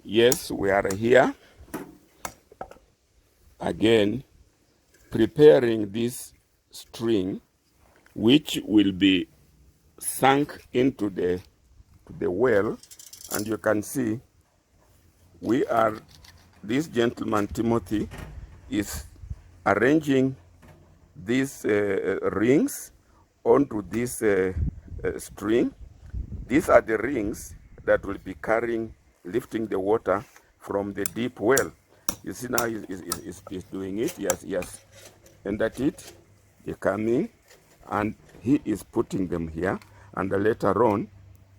Yes, we are here again preparing this string which will be sunk into the well, and you can see this gentleman Timothy is arranging these rings onto this string. These are the rings that will be lifting the water from the deep well. You see now he's doing it. Yes. And that's it. They come in and he is putting them here. And later on,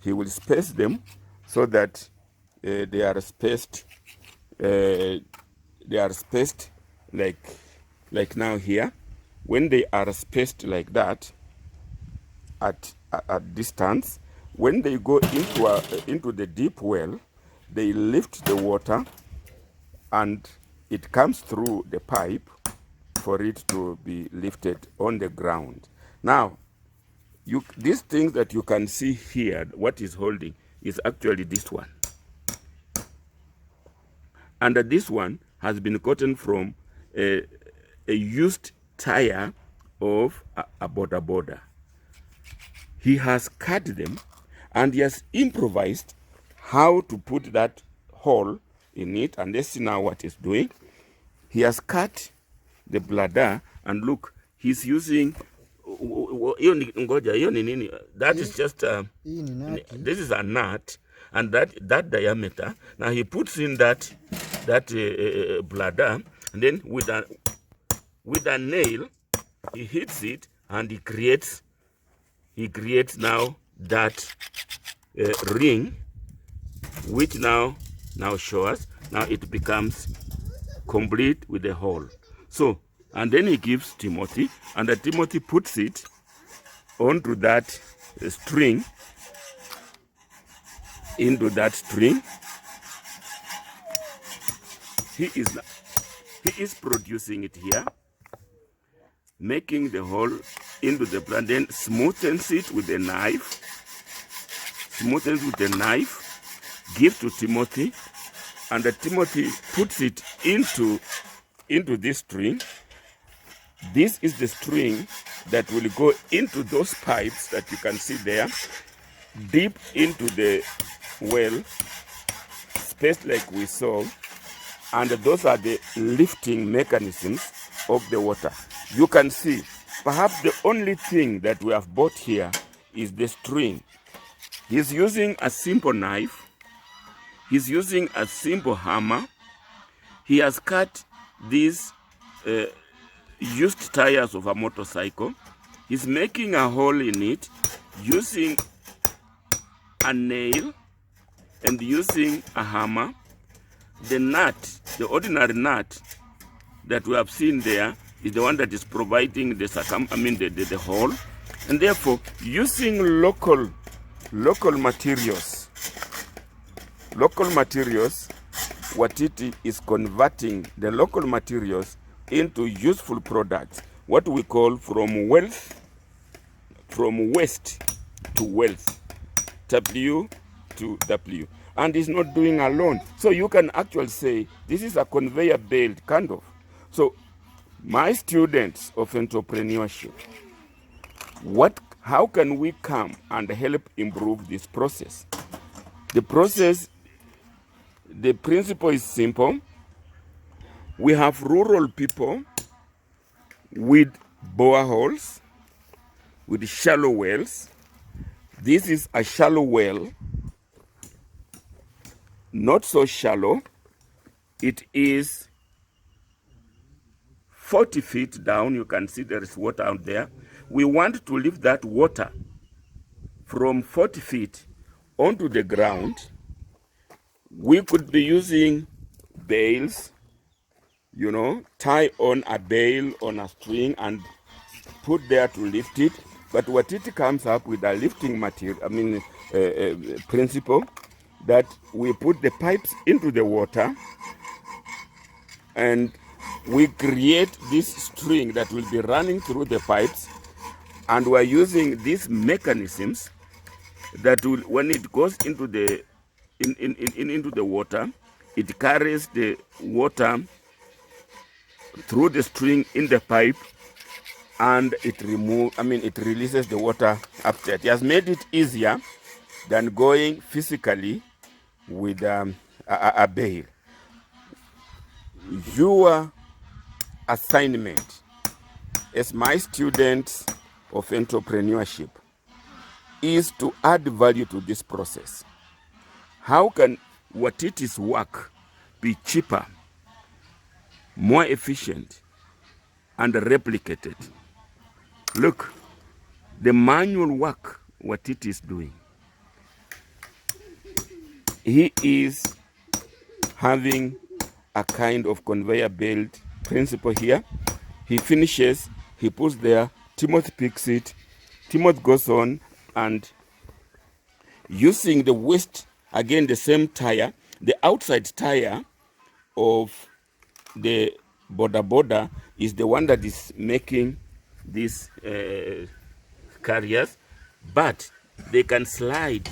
he will space them so that they are spaced. They are spaced like now here. When they are spaced like that at distance, when they go into the deep well, they lift the water and it comes through the pipe for it to be lifted on the ground. Now, these things that you can see here, what is holding is actually this one. And this one has been gotten from a used tire of a boda. He has cut them and he has improvised how to put that hole in it. And let's see now what he's doing. He has cut the bladder, and look, he's using that is just this is a nut, and that diameter. Now he puts in that bladder, and then with a nail he hits it, and he creates now that ring, which now shows. Now it becomes complete with the hole. So, and then he gives Timothy, and Timothy puts it onto that string, into that string. He is producing it here, making the hole into the plant, then smoothens it with a knife, gives to Timothy, and Timothy puts it into this string. This is the string that will go into those pipes that you can see there, deep into the well, spaced like we saw, and those are the lifting mechanisms of the water. You can see, perhaps the only thing that we have bought here is the string. He's using a simple knife. He's using a simple hammer. He has cut these used tires of a motorcycle. He's making a hole in it using a nail and using a hammer. The nut, the ordinary nut that we have seen there, is the one that is providing the hole, and therefore using local materials. What it is converting the local materials into useful products, what we call from waste to wealth, W to W. And it's not doing alone. So you can actually say this is a conveyor belt kind of. So my students of entrepreneurship, how can we come and help improve this process? The principle is simple. We have rural people with boreholes, with shallow wells. This is a shallow well, not so shallow. It is 40 feet down. You can see there is water out there. We want to lift that water from 40 feet onto the ground. We could be using bales, tie on a bale on a string and put there to lift it. But what it comes up with a lifting material, principle, that we put the pipes into the water and we create this string that will be running through the pipes, and we're using these mechanisms that will, when it goes into the into the water, It carries the water through the string in the pipe, and it releases the water upstairs. It has made it easier than going physically with a bail. Your assignment as my students of entrepreneurship is to add value to this process. How can what it is work be cheaper, more efficient, and replicated? Look, the manual work, what it is doing. He is having a kind of conveyor belt principle here. He finishes, he puts there, Timothy picks it, Timothy goes on, and using the waste, again the same tire, the outside tire of the border is the one that is making these carriers, but they can slide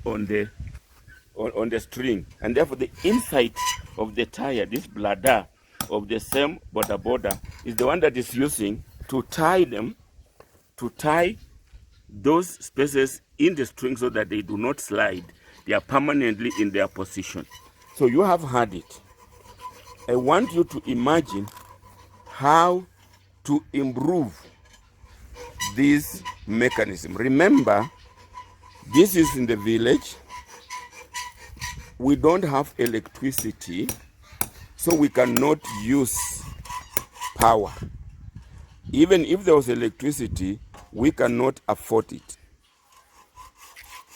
on the string, and therefore the inside of the tire, this bladder of the same border is the one that is using to tie those spaces in the string so that they do not slide. They are permanently in their position. So you have had it. I want you to imagine how to improve this mechanism. Remember, this is in the village. We don't have electricity, so we cannot use power. Even if there was electricity, we cannot afford it.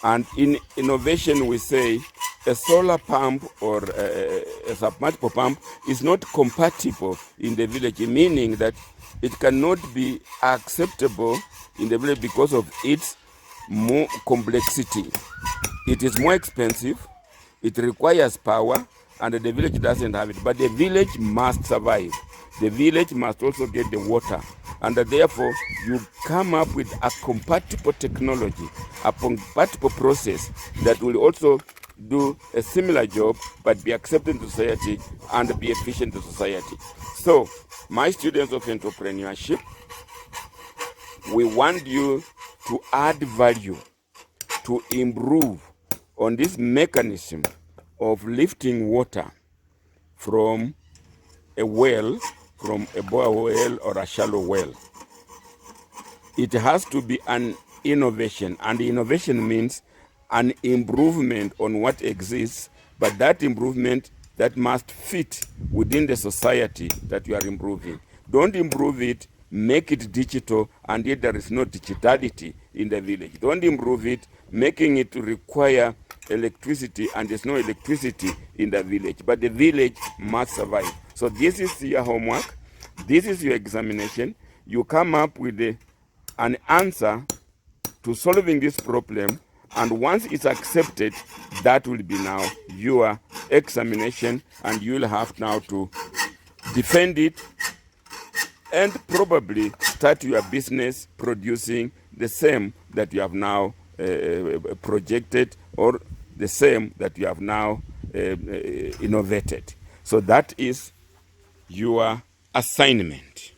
And in innovation, we say a solar pump or a submersible pump is not compatible in the village, meaning that it cannot be acceptable in the village because of its more complexity. It is more expensive, it requires power, and the village doesn't have it. But the village must survive. The village must also get the water. And therefore, you come up with a compatible technology, a compatible process that will also do a similar job, but be accepted to society and be efficient to society. So, my students of entrepreneurship, we want you to add value, to improve on this mechanism of lifting water from a well, from a bore well or a shallow well. It has to be an innovation, and innovation means an improvement on what exists, but that improvement that must fit within the society that you are improving. Don't improve it, make it digital, and yet there is no digitality in the village. Don't improve it, making it to require electricity, and there's no electricity in the village. But the village must survive. So this is your homework. This is your examination. You come up with an answer to solving this problem, and once it's accepted, that will be now your examination, and you'll have now to defend it and probably start your business producing the same that you have now projected, or the same that you have now innovated. So that is your assignment.